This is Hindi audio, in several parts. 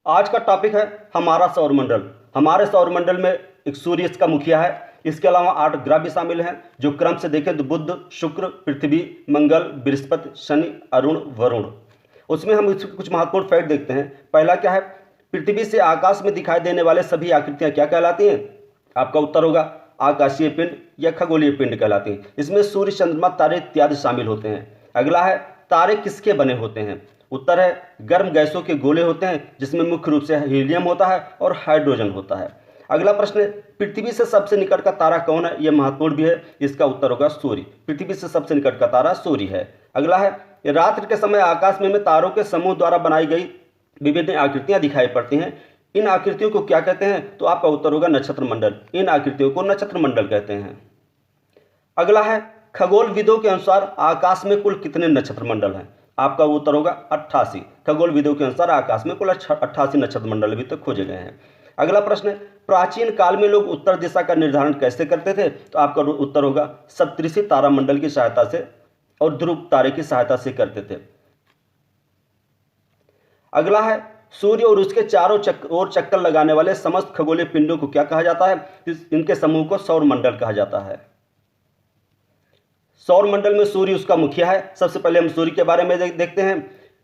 आज का टॉपिक है हमारा सौरमंडल। हमारे सौरमंडल में एक सूर्य इसका मुखिया है। इसके अलावा 8 ग्रह भी शामिल हैं, जो क्रम से देखें तो बुध, शुक्र, पृथ्वी, मंगल, बृहस्पति, शनि, अरुण, वरुण। उसमें हम कुछ महत्वपूर्ण फैक्ट देखते हैं। पहला क्या है, पृथ्वी से आकाश में दिखाई देने वाले सभी आकृतियां क्या कहलाती हैं? आपका उत्तर होगा आकाशीय पिंड या खगोलीय पिंड कहलाती हैं। इसमें सूर्य, चंद्रमा, तारे इत्यादि शामिल होते हैं। अगला है, तारे किसके बने होते हैं? उत्तर है गर्म गैसों के गोले होते हैं, जिसमें मुख्य रूप से हीलियम होता है और हाइड्रोजन होता है। अगला प्रश्न है, पृथ्वी से सबसे निकट का तारा कौन है? यह महत्वपूर्ण भी है। इसका उत्तर होगा सूर्य। पृथ्वी से सबसे निकट का तारा सूर्य है। अगला है, रात्रि के समय आकाश में तारों के समूह द्वारा बनाई गई विभिन्न आकृतियां दिखाई पड़ती हैं। इन आकृतियों को क्या कहते हैं? तो आपका उत्तर होगा नक्षत्र मंडल। इन आकृतियों को नक्षत्र मंडल कहते हैं। अगला है, खगोलविदों के अनुसार आकाश में कुल कितने नक्षत्र मंडल हैं? आपका उत्तर होगा 88। खगोलविदों के अनुसार आकाश में कुल 88 नक्षत्र मंडल अभी तक खोजे गए हैं। अगला प्रश्न है, प्राचीन काल में लोग उत्तर दिशा का निर्धारण कैसे करते थे? तो आपका उत्तर होगा सप्तऋषि तारा मंडल की सहायता से और ध्रुव तारे की सहायता से करते थे। अगला है, सूर्य और उसके चारों ओर चक्कर लगाने वाले समस्त खगोलीय पिंडों को क्या कहा जाता है? इनके समूह को सौरमंडल कहा जाता है। सौरमंडल में सूर्य उसका मुखिया है। सबसे पहले हम सूर्य के बारे में देखते हैं।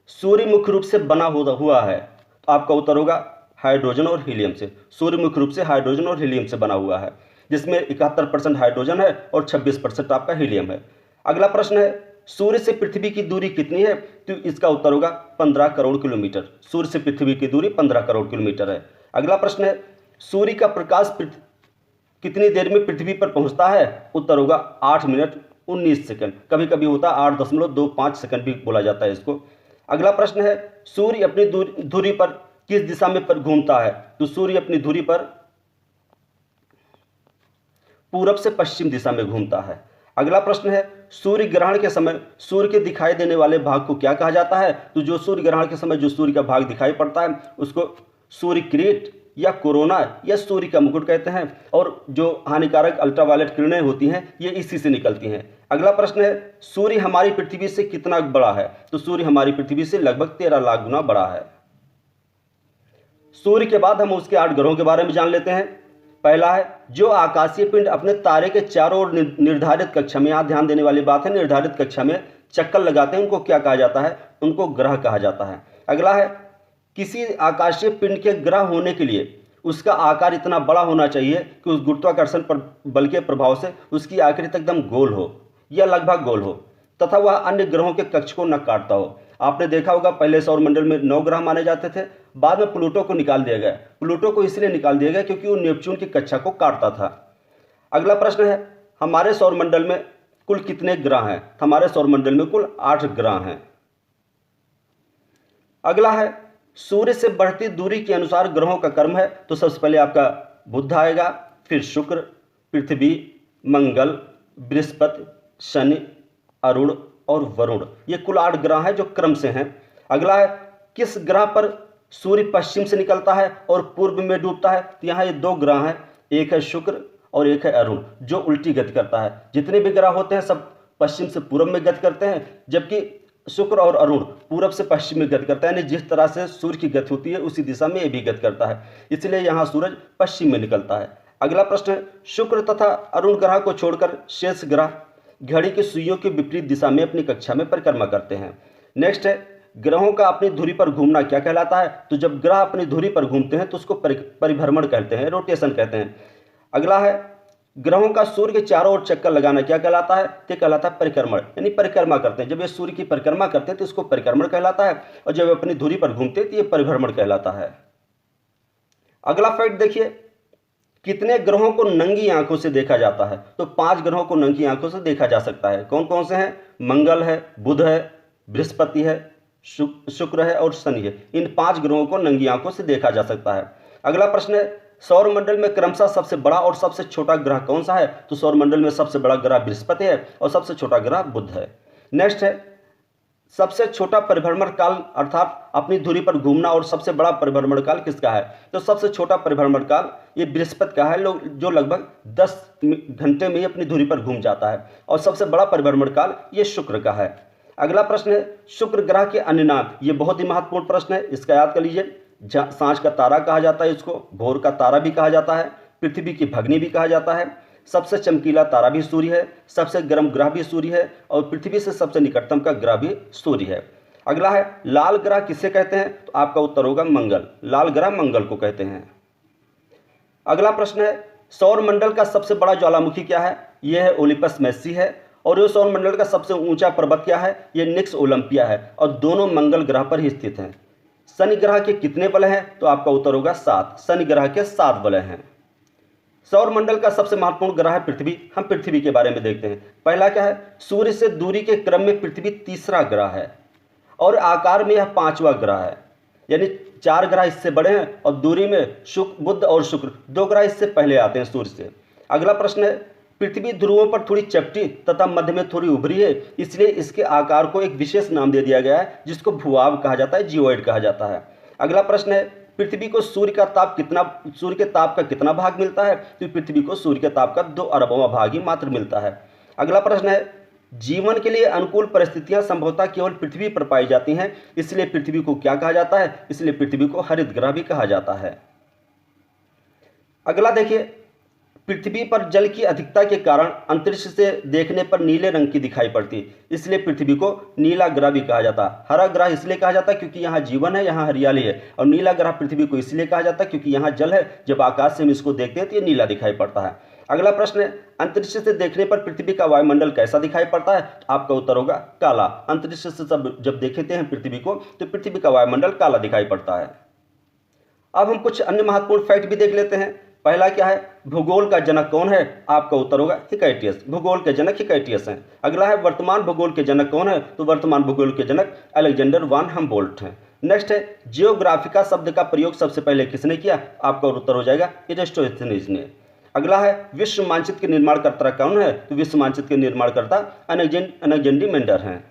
सूर्य मुख्य रूप से बना हुआ है, तो आपका उत्तर होगा हाइड्रोजन और हीलियम से। सूर्य मुख्य रूप से हाइड्रोजन और हीलियम से बना हुआ है, जिसमें 71% हाइड्रोजन है और 26% आपका हीलियम है। अगला प्रश्न है, सूर्य से पृथ्वी की दूरी कितनी है? तो इसका उत्तर होगा 15 करोड़ किलोमीटर। सूर्य से पृथ्वी की दूरी 15 करोड़ किलोमीटर है। अगला प्रश्न है, सूर्य का प्रकाश कितनी देर में पृथ्वी पर पहुंचता है? उत्तर होगा 8 मिनट 19 सेकंड। कभी कभी होता है 8.25 सेकंड भी बोला जाता है इसको। अगला प्रश्न है, सूर्य अपनी धुरी पर किस दिशा में घूमता है? तो सूर्य अपनी धुरी पर पूरब से पश्चिम दिशा में घूमता है। अगला प्रश्न है, सूर्य ग्रहण के समय सूर्य के दिखाई देने वाले भाग को क्या कहा जाता है? तो जो सूर्य ग्रहण के समय जो सूर्य का भाग दिखाई पड़ता है उसको सूर्य किरीट या कोरोना या सूर्य का मुकुट कहते हैं। और जो हानिकारक अल्ट्रावायलेट किरणें होती हैं ये इसी से निकलती हैं। अगला प्रश्न है, सूर्य हमारी पृथ्वी से कितना बड़ा है? तो सूर्य हमारी पृथ्वी से लगभग 13 लाख गुना बड़ा है। सूर्य के बाद हम उसके 8 ग्रहों के बारे में जान लेते हैं। पहला है, जो आकाशीय पिंड अपने तारे के चारों ओर निर्धारित कक्षा में, यहां ध्यान देने वाली बात है, निर्धारित कक्षा में चक्कर लगाते हैं, उनको क्या कहा जाता है? उनको ग्रह कहा जाता है। अगला है, किसी आकाशीय पिंड के ग्रह होने के लिए उसका आकार इतना बड़ा होना चाहिए कि उस गुरुत्वाकर्षण बल के प्रभाव से उसकी आकृति एकदम गोल हो या लगभग गोल हो तथा वह अन्य ग्रहों के कक्ष को न काटता हो। आपने देखा होगा पहले सौरमंडल में 9 ग्रह माने जाते थे, बाद में प्लूटो को निकाल दिया गया। प्लूटो को इसलिए निकाल दिया गया क्योंकि वो नेपच्यून की कक्षा को काटता था। अगला प्रश्न है, हमारे सौरमंडल में कुल कितने ग्रह हैं? हमारे सौरमंडल में कुल 8 ग्रह हैं। अगला है, सूर्य से बढ़ती दूरी के अनुसार ग्रहों का क्रम है। तो सबसे पहले आपका बुध आएगा, फिर शुक्र, पृथ्वी, मंगल, बृहस्पति, शनि, अरुण और वरुण। ये कुल 8 ग्रह हैं जो क्रम से हैं। अगला है, किस ग्रह पर सूर्य पश्चिम से निकलता है और पूर्व में डूबता है? तो यहाँ ये 2 ग्रह हैं, एक है शुक्र और एक है अरुण, जो उल्टी गति करता है। जितने भी ग्रह होते हैं सब पश्चिम से पूर्व में गति करते हैं, जबकि शुक्र और अरुण पूरब से पश्चिम में गति करता है। यानी जिस तरह से सूर्य की गति होती है उसी दिशा में ये भी गति करता है, इसलिए यहाँ सूरज पश्चिम में निकलता है। अगला प्रश्न है, शुक्र तथा अरुण ग्रह को छोड़कर शेष ग्रह घड़ी की सुइयों के विपरीत दिशा में अपनी कक्षा में परिक्रमा करते हैं। नेक्स्ट है, ग्रहों का अपनी धुरी पर घूमना क्या कहलाता है? तो जब ग्रह अपनी धुरी पर घूमते हैं तो उसको परिभ्रमण कहते हैं, रोटेशन कहते हैं। अगला है, ग्रहों का सूर्य के चारों ओर चक्कर लगाना क्या कहलाता है? तो कहलाता है परिक्रमण, यानी परिक्रमा करते हैं। जब ये सूर्य की परिक्रमा करते हैं तो इसको परिक्रमण कहलाता है, और जब अपनी धुरी पर घूमते हैं तो ये परिभ्रमण कहलाता है। अगला फैक्ट देखिए, कितने ग्रहों को नंगी आंखों से देखा जाता है? तो 5 ग्रहों को नंगी आंखों से देखा जा सकता है। कौन कौन से हैं? मंगल है, बुध है, बृहस्पति है, शुक्र है और शनि है। इन 5 ग्रहों को नंगी आंखों से देखा जा सकता है। अगला प्रश्न है, सौरमंडल में क्रमशः सबसे बड़ा और सबसे छोटा ग्रह कौन सा है? तो सौरमंडल में सबसे बड़ा ग्रह बृहस्पति है और सबसे छोटा ग्रह बुध है। नेक्स्ट है, सबसे छोटा परिभ्रमण काल अर्थात अपनी धुरी पर घूमना और सबसे बड़ा परिभ्रमण काल किसका है? तो सबसे छोटा परिभ्रमण काल ये बृहस्पति का है, जो लगभग 10 घंटे में ही अपनी धुरी पर घूम जाता है, और सबसे बड़ा परिभ्रमण काल ये शुक्र का है। अगला प्रश्न है शुक्र ग्रह के अन्य नाम। ये बहुत ही महत्वपूर्ण प्रश्न है, इसका याद कर लीजिए। सांझ का तारा कहा जाता है इसको, भोर का तारा भी कहा जाता है, पृथ्वी की भगनी भी कहा जाता है। सबसे चमकीला तारा भी सूर्य है, सबसे गर्म ग्रह भी सूर्य है और पृथ्वी से सबसे निकटतम का ग्रह भी सूर्य है। अगला है लाल ग्रह किसे कहते हैं, तो आपका उत्तर होगा मंगल। लाल ग्रह मंगल को कहते हैं। अगला प्रश्न है सौर मंडल का सबसे बड़ा ज्वालामुखी क्या है, यह है ओलिपस मैसी है। और ये सौर मंडल का सबसे ऊंचा पर्वत क्या है, ये निक्स ओलंपिया है और दोनों मंगल ग्रह पर ही स्थित हैं। शनि ग्रह के कितने वलय हैं, तो आपका उत्तर होगा 7। शनि ग्रह के 7 वलय हैं। सौर मंडल का सबसे महत्वपूर्ण ग्रह है पृथ्वी। हम पृथ्वी के बारे में देखते हैं। पहला क्या है, सूर्य से दूरी के क्रम में पृथ्वी तीसरा ग्रह है और आकार में यह 5वां ग्रह है, यानी 4 ग्रह इससे बड़े हैं और दूरी में शुक्र, बुध और शुक्र 2 ग्रह इससे पहले आते हैं सूर्य से। अगला प्रश्न है पृथ्वी ध्रुवों पर थोड़ी चपटी तथा मध्य में थोड़ी उभरी है, इसलिए इसके आकार को एक विशेष नाम दे दिया गया है जिसको भूभाग कहा जाता है, जियोइड कहा जाता है। अगला प्रश्न है पृथ्वी को सूर्य के ताप का कितना भाग मिलता है, तो पृथ्वी को सूर्य के ताप का 2 अरबवां भाग ही मात्र मिलता है। अगला प्रश्न है जीवन के लिए अनुकूल परिस्थितियां संभवतः केवल पृथ्वी पर पाई जाती हैं, इसलिए पृथ्वी को क्या कहा जाता है, इसलिए पृथ्वी को हरित ग्रह भी कहा जाता है। अगला देखिए पृथ्वी पर जल की अधिकता के कारण अंतरिक्ष से देखने पर नीले रंग की दिखाई पड़ती है, इसलिए पृथ्वी को नीला ग्रह भी कहा जाता है। हरा ग्रह इसलिए कहा जाता है क्योंकि यहाँ जीवन है, यहाँ हरियाली है। और नीला ग्रह पृथ्वी को इसलिए कहा जाता है क्योंकि यहाँ जल है, जब आकाश से हम इसको देखते हैं तो ये नीला दिखाई पड़ता है। अगला प्रश्न है अंतरिक्ष से देखने पर पृथ्वी का वायुमंडल कैसा दिखाई पड़ता है, तो आपका उत्तर होगा काला। अंतरिक्ष से जब देखते हैं पृथ्वी को तो पृथ्वी का वायुमंडल काला दिखाई पड़ता है। अब हम कुछ अन्य महत्वपूर्ण फैक्ट भी देख लेते हैं। पहला क्या है, भूगोल का जनक कौन है, आपका उत्तर होगा हिकैटियस। भूगोल के जनक हिकैटियस हैं। अगला है वर्तमान भूगोल के जनक कौन है, तो वर्तमान भूगोल के जनक अलेक्जेंडर वान हम्बोल्ट हैं। नेक्स्ट है जियोग्राफिका शब्द का प्रयोग सबसे पहले किसने किया, आपका उत्तर हो जाएगा इरेस्टोस्थेनीज ने। अगला है विश्व मानचित्र के निर्माणकर्ता कौन है, तो विश्व मानचित्र के निर्माणकर्ता अलेक्जेंडर हैं।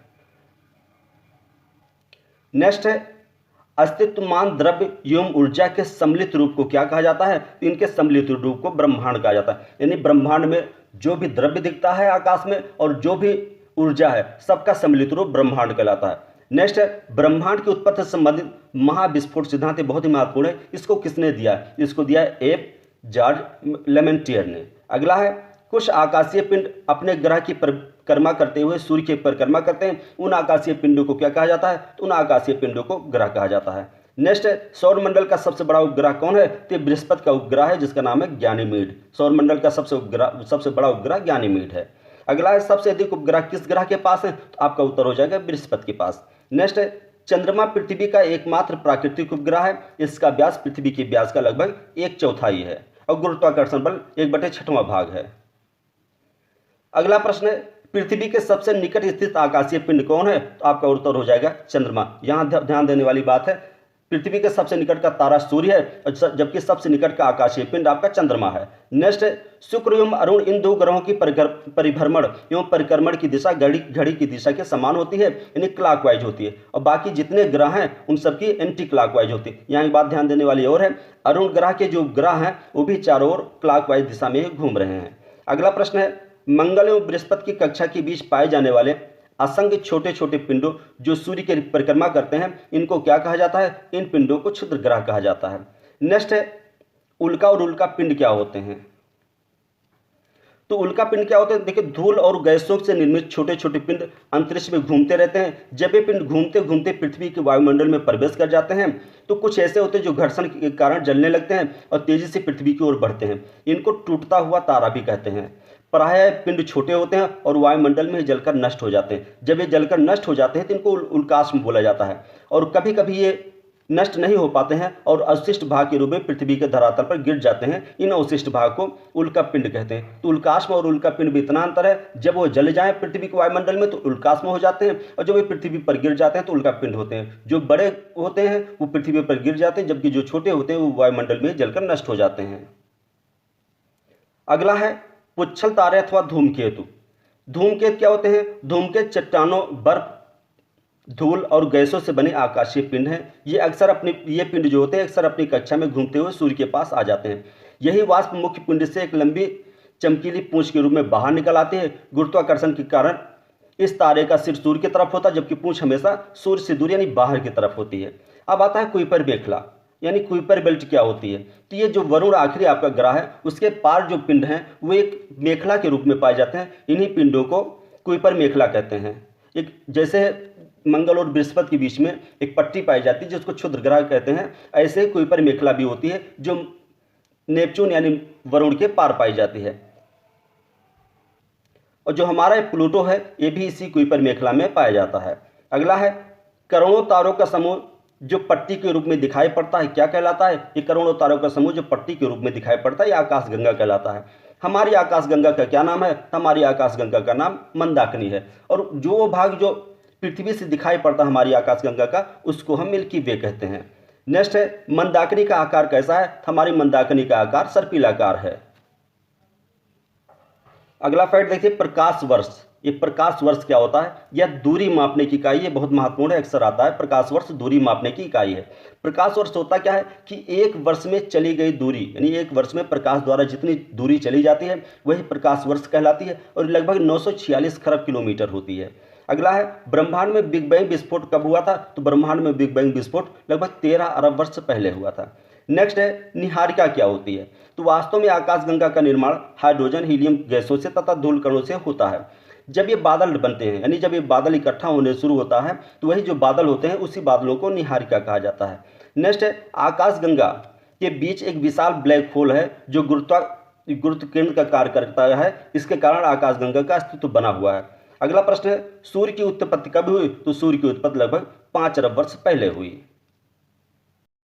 नेक्स्ट है अस्तित्वमान द्रव्य एवं ऊर्जा के सम्मिलित रूप को क्या कहा जाता है, तो इनके सम्मिलित रूप को ब्रह्मांड कहा जाता है। यानी ब्रह्मांड में जो भी द्रव्य दिखता है आकाश में और जो भी ऊर्जा है सबका सम्मिलित रूप ब्रह्मांड कहलाता है। नेक्स्ट है ब्रह्मांड की उत्पत्ति से संबंधित महाविस्फोट सिद्धांत बहुत ही महत्वपूर्ण है। इसको किसने दिया, इसको दिया है एफ जॉर्ज लेमेंटियर ने। अगला है कुछ आकाशीय पिंड अपने ग्रह की परिक्रमा करते हुए सूर्य की परिक्रमा करते हैं, उन आकाशीय पिंडों को क्या कहा जाता है, तो उन आकाशीय पिंडों को ग्रह कहा जाता है। नेक्स्ट है सौर मंडल का सबसे बड़ा उपग्रह कौन है, तो बृहस्पति का उपग्रह है जिसका नाम है ज्ञानीमीड। सौर मंडल का सबसे बड़ा उपग्रह ज्ञानीमीड है। अगला है सबसे अधिक उपग्रह किस ग्रह के पास है, तो आपका उत्तर हो जाएगा बृहस्पति के पास। नेक्स्ट है चंद्रमा पृथ्वी का एकमात्र प्राकृतिक उपग्रह है, इसका व्यास पृथ्वी के व्यास का लगभग 1/4 है और गुरुत्वाकर्षण बल 1/6वां भाग है। अगला प्रश्न है पृथ्वी के सबसे निकट स्थित आकाशीय पिंड कौन है, तो आपका उत्तर हो जाएगा चंद्रमा। यहाँ ध्यान देने वाली बात है पृथ्वी के सबसे निकट का तारा सूर्य है जबकि सबसे निकट का आकाशीय पिंड आपका चंद्रमा है। नेक्स्ट है शुक्र एवं अरुण इन 2 ग्रहों की परिभ्रमण एवं परिक्रमण की दिशा घड़ी की दिशा के समान होती है, यानी क्लॉकवाइज होती है। और बाकी जितने ग्रह हैं उन सबकी एंटी क्लॉकवाइज होती है। यहाँ एक बात ध्यान देने वाली और है अरुण ग्रह के जो ग्रह हैं वो भी चारों ओर क्लॉकवाइज दिशा में ही घूम रहे हैं। अगला प्रश्न है मंगल एवं बृहस्पति की कक्षा के बीच पाए जाने वाले असंख्य छोटे छोटे पिंडों जो सूर्य की परिक्रमा करते हैं इनको क्या कहा जाता है, इन पिंडों को क्षुद्र ग्रह कहा जाता है। नेक्स्ट है उल्का और उल्का पिंड क्या होते हैं, तो उल्का पिंड क्या होते हैं, देखिए धूल और गैसों से निर्मित छोटे छोटे पिंड अंतरिक्ष में घूमते रहते हैं। जब ये पिंड घूमते घूमते पृथ्वी के वायुमंडल में प्रवेश कर जाते हैं तो कुछ ऐसे होते हैं जो घर्षण के कारण जलने लगते हैं और तेजी से पृथ्वी की ओर बढ़ते हैं। इनको टूटता हुआ तारा भी कहते हैं। प्रायः पिंड छोटे होते हैं और वायुमंडल में जलकर नष्ट हो जाते हैं। जब ये जलकर नष्ट हो जाते हैं तो इनको उल्काश्म बोला जाता है। और कभी कभी ये नष्ट नहीं हो पाते हैं और अवशिष्ट भाग के रूप में पृथ्वी के धरातल पर गिर जाते हैं। इन अवशिष्ट भाग को उल्का पिंड कहते हैं। तो उल्काश्म और उल्का पिंड में इतना अंतर है, जब वो जल जाएं पृथ्वी के वायुमंडल में तो उल्काश्म हो जाते हैं और जब वे पृथ्वी पर गिर जाते हैं तो उल्का पिंड होते हैं। जो बड़े होते हैं वो पृथ्वी पर गिर जाते हैं जबकि जो छोटे होते हैं वो वायुमंडल में जलकर नष्ट हो जाते हैं। अगला है पुच्छल तारे अथवा धूमकेतु। धूमकेतु क्या होते हैं, धूमकेतु चट्टानों, बर्फ, धूल और गैसों से बने आकाशीय पिंड हैं। ये पिंड जो होते हैं अक्सर अपनी कक्षा में घूमते हुए सूर्य के पास आ जाते हैं। यही वाष्प मुख्य पिंड से एक लंबी चमकीली पूंछ के रूप में बाहर निकल आते हैं। गुरुत्वाकर्षण के कारण इस तारे का सिर सूर्य की तरफ होता है जबकि पूंछ हमेशा सूर्य से दूर यानी बाहर की तरफ होती है। अब आता है कुइपर मेखला। यानी कुइपर बेल्ट क्या होती है? तो ये जो वरुण आखिरी आपका ग्रह है उसके पार जो पिंड हैं वो एक मेखला के रूप में पाए जाते हैं। इन्हीं पिंडों को कुइपर मेखला कहते हैं। एक जैसे मंगल और बृहस्पति के बीच में एक पट्टी पाई जाती है जिसको क्षुद्र ग्रह कहते हैं, ऐसे कुइपर मेखला भी होती है जो नेपच्यून यानी वरुण के पार पाई जाती है। और जो हमारा प्लूटो है ये भी इसी कुइपर मेखला में पाया जाता है। अगला है करोड़ों तारों का समूह जो पट्टी के रूप में दिखाई पड़ता है, क्या कहलाता है? ये करोड़ों तारों का समूह जो पट्टी के रूप में दिखाई पड़ता है ये आकाशगंगा कहलाता है। हमारी आकाशगंगा का क्या नाम है? हमारी आकाशगंगा का नाम मंदाकिनी है। और जो भाग जो पृथ्वी से दिखाई पड़ता है हमारी आकाशगंगा का उसको हम मिल्की वे कहते हैं। नेक्स्ट है मंदाकिनी का आकार कैसा है? हमारी मंदाकिनी का आकार सर्पिलाकार है। अगला फैक्ट देखिए प्रकाश वर्ष। ये प्रकाश वर्ष क्या होता है? यह दूरी मापने की इकाई है, बहुत महत्वपूर्ण है, अक्सर आता है। प्रकाश वर्ष दूरी मापने की इकाई है। प्रकाश वर्ष होता क्या है कि एक वर्ष में चली गई दूरी, यानी एक वर्ष में प्रकाश द्वारा जितनी दूरी चली जाती है वही प्रकाश वर्ष कहलाती है और लगभग 946 खरब किलोमीटर होती है। अगला है ब्रह्मांड में बिग बैंग विस्फोट कब हुआ था? तो ब्रह्मांड में बिग बैंग विस्फोट लगभग 13 अरब वर्ष पहले हुआ था। नेक्स्ट है निहारिका क्या होती है? तो वास्तव में आकाशगंगा का निर्माण हाइड्रोजन हीलियम गैसों से तथा धूलकणों से होता है। जब ये बादल बनते हैं यानी जब ये बादल इकट्ठा होने शुरू होता है तो वही जो बादल होते हैं उसी बादलों को निहारिका कहा जाता है। नेक्स्ट है आकाशगंगा के बीच एक विशाल ब्लैक होल है जो गुरुत्व केंद्र का कार्य करता है, इसके कारण आकाशगंगा का अस्तित्व बना हुआ है। अगला प्रश्न है सूर्य की उत्पत्ति कब हुई? तो सूर्य की उत्पत्ति लगभग 5 अरब वर्ष पहले हुई।